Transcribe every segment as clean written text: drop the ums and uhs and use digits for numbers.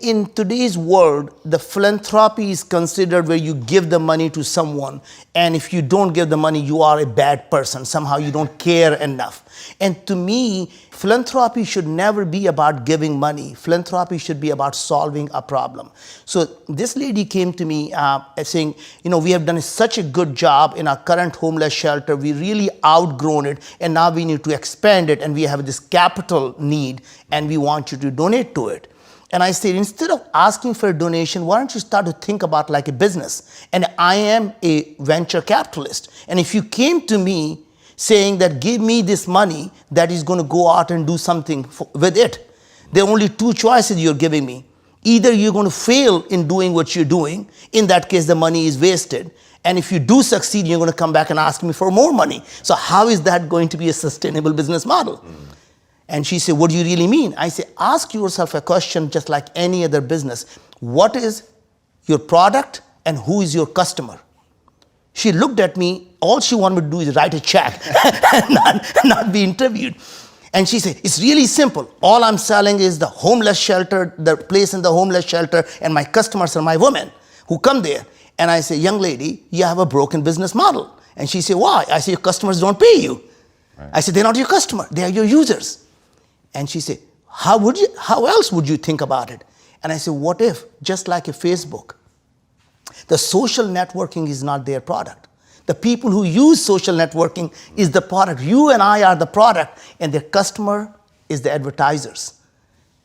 In today's world, the philanthropy is considered where you give the money to someone, and if you don't give the money, you are a bad person. Somehow you don't care enough. And to me, philanthropy should never be about giving money. Philanthropy should be about solving a problem. So this lady came to me saying, we have done such a good job in our current homeless shelter. We really outgrown it, and now we need to expand it, and we have this capital need, and we want you to donate to it. And I said, instead of asking for a donation, why don't you start to think about like a business? And I am a venture capitalist. And if you came to me saying that give me this money that is going to go out and do something with it, there are only two choices you're giving me. Either you're going to fail in doing what you're doing. In that case, the money is wasted. And if you do succeed, you're going to come back and ask me for more money. So how is that going to be a sustainable business model? And she said, what do you really mean? I said, ask yourself a question just like any other business. What is your product and who is your customer? She looked at me. All she wanted me to do is write a check and not be interviewed. And she said, it's really simple. All I'm selling is the homeless shelter, the place in the homeless shelter, and my customers are my women who come there. And I say, young lady, you have a broken business model. And she said, why? I said, your customers don't pay you. Right. I said, they're not your customer. They are your users. And she said, how else would you think about it? And I said, what if, just like a Facebook, the social networking is not their product. The people who use social networking is the product. You and I are the product, and their customer is the advertisers.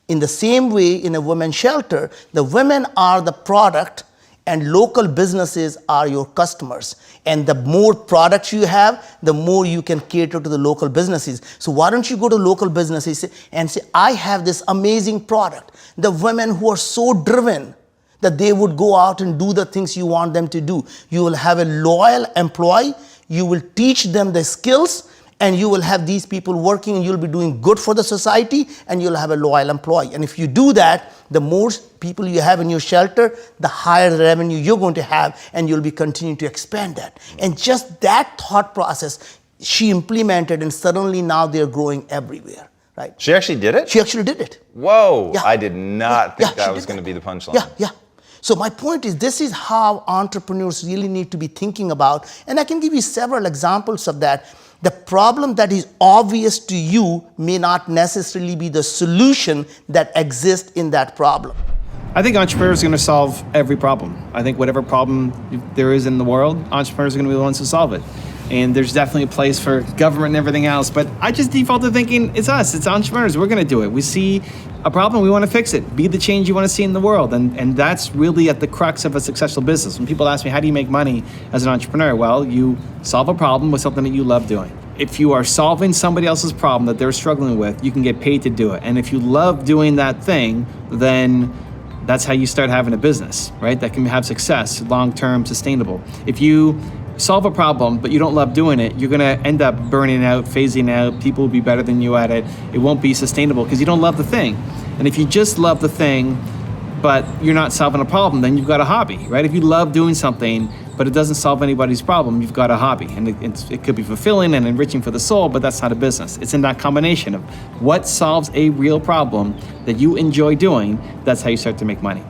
In the same way, in a women's shelter, the women are the product, and local businesses are your customers. And the more products you have, the more you can cater to the local businesses. So why don't you go to local businesses and say, I have this amazing product. The women who are so driven that they would go out and do the things you want them to do. You will have a loyal employee, you will teach them the skills, and you will have these people working, and you'll be doing good for the society, and you'll have a loyal employee. And if you do that, the more people you have in your shelter, the higher the revenue you're going to have, and you'll be continuing to expand that. And just that thought process, she implemented, and suddenly now they're growing everywhere. Right? She actually did it? She actually did it. Whoa, Yeah. I did not think that was did going to that. be the punchline. Yeah. So my point is, this is how entrepreneurs really need to be thinking about, and I can give you several examples of that. The problem that is obvious to you may not necessarily be the solution that exists in that problem. I think entrepreneurs are going to solve every problem. I think whatever problem there is in the world, entrepreneurs are going to be the ones to solve it. And there's definitely a place for government and everything else, but I just default to thinking it's us, it's entrepreneurs, we're going to do it. We see a problem, we want to fix it. Be the change you want to see in the world. And that's really at the crux of a successful business. When people ask me, how do you make money as an entrepreneur? Well, you solve a problem with something that you love doing. If you are solving somebody else's problem that they're struggling with, you can get paid to do it. And if you love doing that thing, then that's how you start having a business, right? That can have success, long-term, sustainable. If you solve a problem, but you don't love doing it, you're gonna end up burning out, phasing out, people will be better than you at it. It won't be sustainable because you don't love the thing. And if you just love the thing, but you're not solving a problem, then you've got a hobby, right? If you love doing something, but it doesn't solve anybody's problem, you've got a hobby. And it could be fulfilling and enriching for the soul, but that's not a business. It's in that combination of what solves a real problem that you enjoy doing, that's how you start to make money.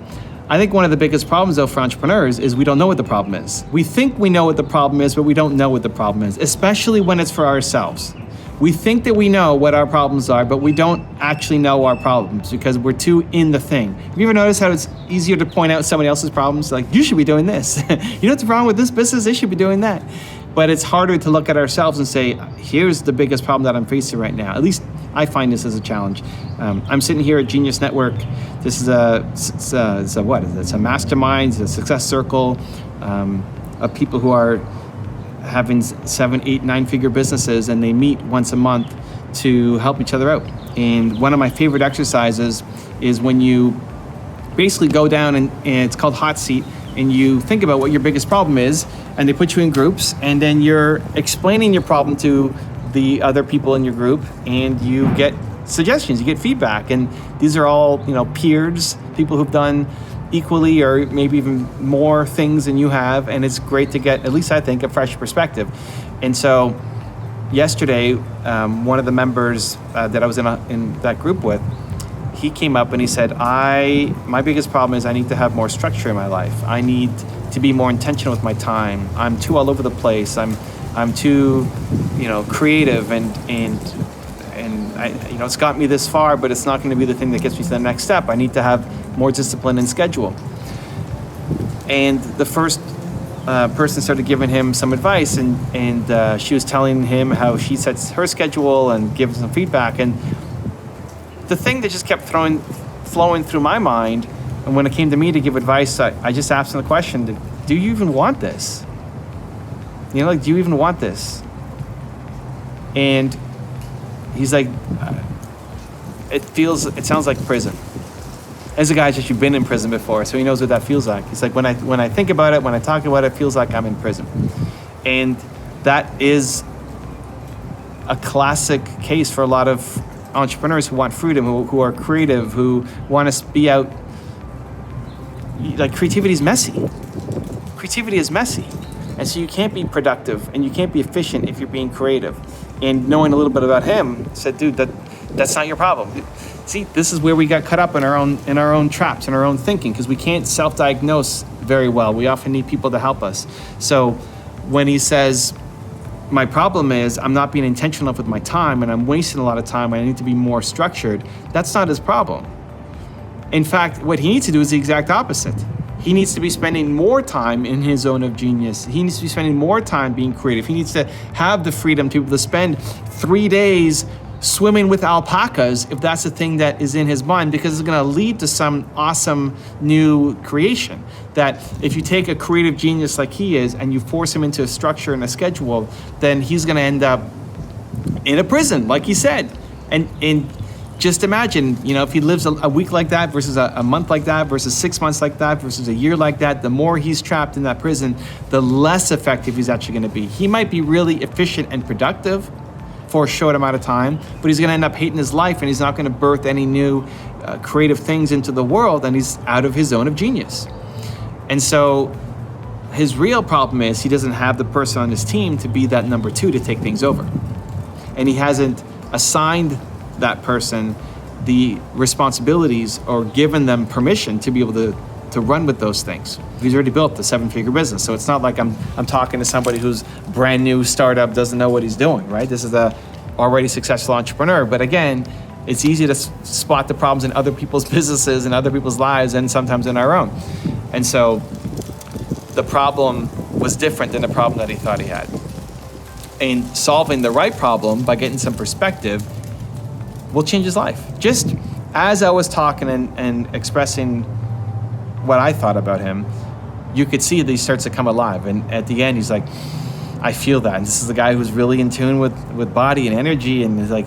I think one of the biggest problems, though, for entrepreneurs is we don't know what the problem is. We think we know what the problem is, but we don't know what the problem is, especially when it's for ourselves. We think that we know what our problems are, but we don't actually know our problems because we're too in the thing. Have you ever noticed how it's easier to point out somebody else's problems? Like, you should be doing this. You know what's wrong with this business? They should be doing that. But it's harder to look at ourselves and say, here's the biggest problem that I'm facing right now. At least I find this as a challenge. I'm sitting here at Genius Network. This is it's a mastermind, it's a success circle of people who are having 7, 8, 9-figure businesses, and they meet once a month to help each other out. And one of my favorite exercises is when you basically go down and it's called hot seat, and you think about what your biggest problem is, and they put you in groups, and then you're explaining your problem to the other people in your group, and you get suggestions, you get feedback. And these are all, peers, people who've done equally or maybe even more things than you have, and it's great to get, at least I think, a fresh perspective. And so yesterday, one of the members that I was in that group with he came up and he said, my biggest problem is I need to have more structure in my life. I need to be more intentional with my time. I'm too all over the place. I'm too, creative and I, it's got me this far, but it's not going to be the thing that gets me to the next step. I need to have more discipline and schedule. And the first person started giving him some advice, and she was telling him how she sets her schedule and gives some feedback. And the thing that just kept flowing through my mind, and when it came to me to give advice, I just asked him the question, do you even want this? Do you even want this? And he's like, it sounds like prison. As a guy's actually been in prison before, so he knows what that feels like. He's like, when I think about it, when I talk about it, it feels like I'm in prison. And that is a classic case for a lot of entrepreneurs who want freedom, who are creative, who want to be out. Like, creativity is messy. Creativity is messy. And so you can't be productive and you can't be efficient if you're being creative. And knowing a little bit about him, said, dude, that's not your problem. See, this is where we got caught up in our own traps, in our own thinking, because we can't self-diagnose very well. We often need people to help us. So when he says, my problem is I'm not being intentional enough with my time and I'm wasting a lot of time, I need to be more structured, that's not his problem. In fact, what he needs to do is the exact opposite. He needs to be spending more time in his zone of genius. He needs to be spending more time being creative. He needs to have the freedom to be able to spend 3 days swimming with alpacas, if that's the thing that is in his mind, because it's going to lead to some awesome new creation. That if you take a creative genius like he is and you force him into a structure and a schedule, then he's going to end up in a prison, like he said. And just imagine, if he lives a week like that versus a month like that versus 6 months like that versus a year like that, the more he's trapped in that prison, the less effective he's actually going to be. He might be really efficient and productive for a short amount of time, but he's going to end up hating his life and he's not going to birth any new creative things into the world, and he's out of his zone of genius. And so his real problem is he doesn't have the person on his team to be that number 2 to take things over. And he hasn't assigned that person the responsibilities or given them permission to be able to run with those things. He's already built a 7-figure business. So it's not like I'm talking to somebody who's brand new startup, doesn't know what he's doing, right? This is a already successful entrepreneur. But again, it's easy to spot the problems in other people's businesses and other people's lives and sometimes in our own. And so the problem was different than the problem that he thought he had. And solving the right problem by getting some perspective will change his life. Just as I was talking and expressing what I thought about him, you could see that he starts to come alive. And at the end, he's like, I feel that. And this is the guy who's really in tune with body and energy. And he's like,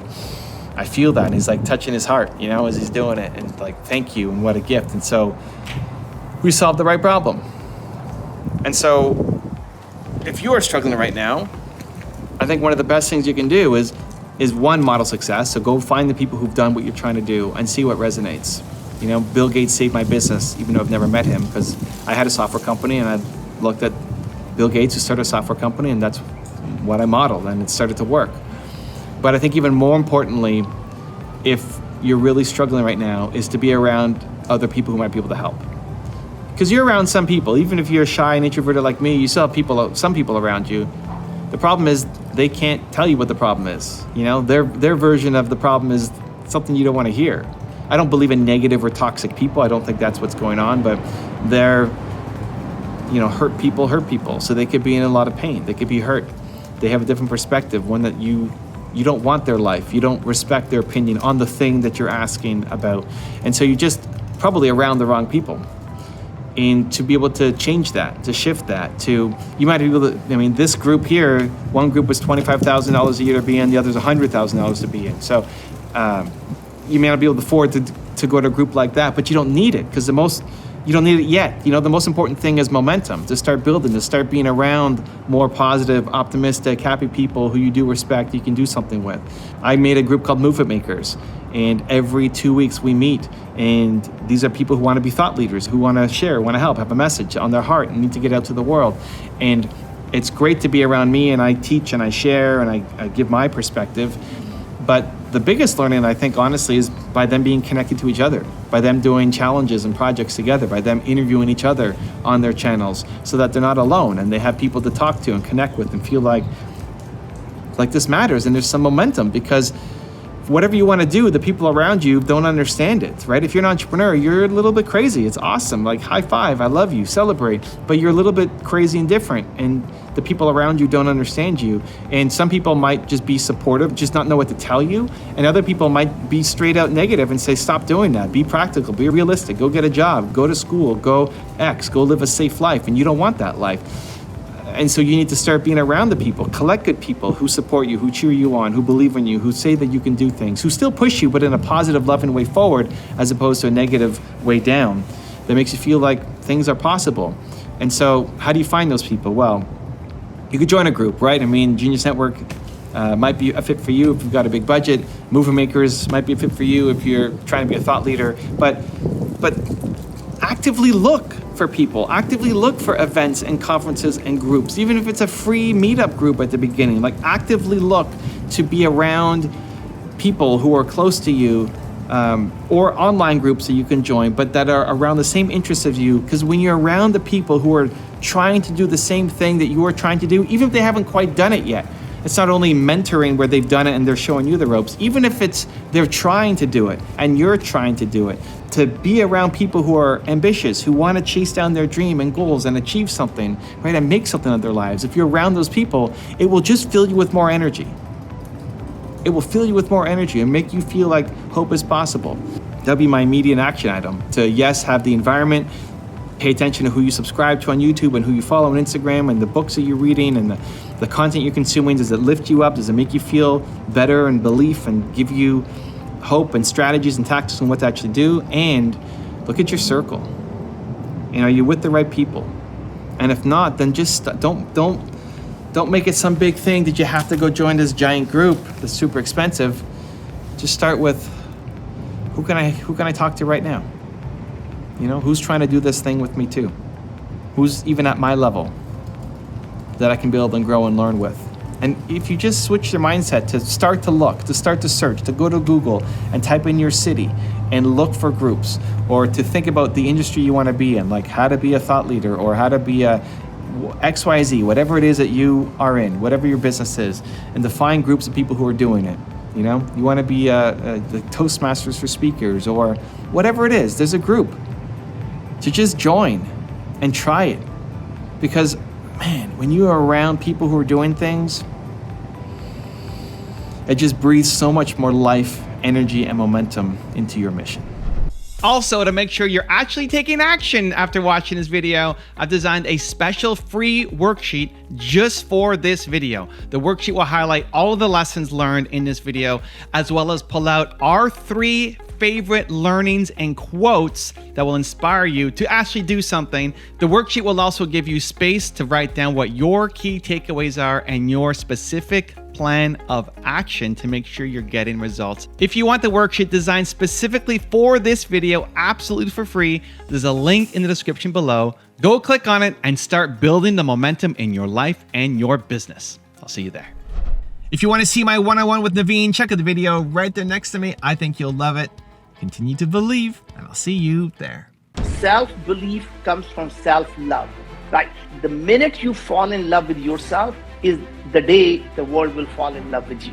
I feel that. And he's like touching his heart, as he's doing it. And like, thank you, and what a gift. And so we solved the right problem. And so if you are struggling right now, I think one of the best things you can do is one, model success. So go find the people who've done what you're trying to do and see what resonates. Bill Gates saved my business, even though I've never met him, because I had a software company and I looked at Bill Gates, who started a software company, and that's what I modeled, and it started to work. But I think even more importantly, if you're really struggling right now, is to be around other people who might be able to help. Because you're around some people, even if you're shy and introverted like me, you still have some people around you. The problem is they can't tell you what the problem is. Their version of the problem is something you don't want to hear. I don't believe in negative or toxic people. I don't think that's what's going on, but they're, hurt people. So they could be in a lot of pain. They could be hurt. They have a different perspective, one that you don't want their life. You don't respect their opinion on the thing that you're asking about. And so you're just probably around the wrong people. And to be able to change that, to shift that, you might be able to, this group here, one group was $25,000 a year to be in, the other's $100,000 to be in. So you may not be able to afford to go to a group like that, but you don't need it, because you don't need it yet. The most important thing is momentum, to start building, to start being around more positive, optimistic, happy people who you do respect, you can do something with. I made a group called Movement Makers, and every 2 weeks we meet, and these are people who want to be thought leaders, who want to share, want to help, have a message on their heart and need to get out to the world. And it's great to be around me, and I teach and I share and I give my perspective, but the biggest learning, I think, honestly, is by them being connected to each other, by them doing challenges and projects together, by them interviewing each other on their channels so that they're not alone and they have people to talk to and connect with and feel like this matters and there's some momentum, because whatever you want to do, the people around you don't understand it, right? If you're an entrepreneur, you're a little bit crazy. It's awesome. Like, high five, I love you, celebrate. But you're a little bit crazy and different, and the people around you don't understand you. And some people might just be supportive, just not know what to tell you. And other people might be straight out negative and say, stop doing that. Be practical, be realistic, go get a job, go to school, go X, go live a safe life. And you don't want that life. And so you need to start being around the people, collect good people who support you, who cheer you on, who believe in you, who say that you can do things, who still push you, but in a positive, loving way forward, as opposed to a negative way down, that makes you feel like things are possible. And so how do you find those people? Well, you could join a group, right? I mean, Genius Network might be a fit for you if you've got a big budget. Mover Makers might be a fit for you if you're trying to be a thought leader. But actively look for people, actively look for events and conferences and groups, even if it's a free meetup group at the beginning. Like, actively look to be around people who are close to you, or online groups that you can join, but that are around the same interests as you. Because when you're around the people who are trying to do the same thing that you are trying to do, even if they haven't quite done it yet, it's not only mentoring where they've done it and they're showing you the ropes, even if it's they're trying to do it and you're trying to do it, to be around people who are ambitious, who want to chase down their dream and goals and achieve something, right, and make something of their lives. If you're around those people, it will just fill you with more energy. It will fill you with more energy and make you feel like hope is possible. That'll be my immediate action item. To, yes, have the environment, pay attention to who you subscribe to on YouTube and who you follow on Instagram and the books that you're reading and the content you're consuming. Does it lift you up? Does it make you feel better and belief and give you hope and strategies and tactics on what to actually do? And look at your circle. And are you with the right people? And if not, then just don't make it some big thing that you have to go join this giant group that's super expensive. Just start with, who can I talk to right now? You know, who's trying to do this thing with me too? Who's even at my level that I can build and grow and learn with? And if you just switch your mindset to start to look, to start to search, to go to Google and type in your city and look for groups, or to think about the industry you want to be in, like how to be a thought leader or how to be a XYZ, whatever it is that you are in, whatever your business is, and to find groups of people who are doing it. You know, you want to be the Toastmasters for speakers or whatever it is, there's a group to just join and try it. Because, man, when you are around people who are doing things, it just breathes so much more life, energy, and momentum into your mission. Also, to make sure you're actually taking action after watching this video, I've designed a special free worksheet just for this video. The worksheet will highlight all of the lessons learned in this video, as well as pull out our 3 favorite learnings and quotes that will inspire you to actually do something. The worksheet will also give you space to write down what your key takeaways are and your specific plan of action to make sure you're getting results. If you want the worksheet designed specifically for this video, absolutely for free, there's a link in the description below. Go click on it and start building the momentum in your life and your business. I'll see you there. If you want to see my one-on-one with Naveen, check out the video right there next to me. I think you'll love it. Continue to believe, and I'll see you there. Self-belief comes from self-love, right? The minute you fall in love with yourself is the day the world will fall in love with you.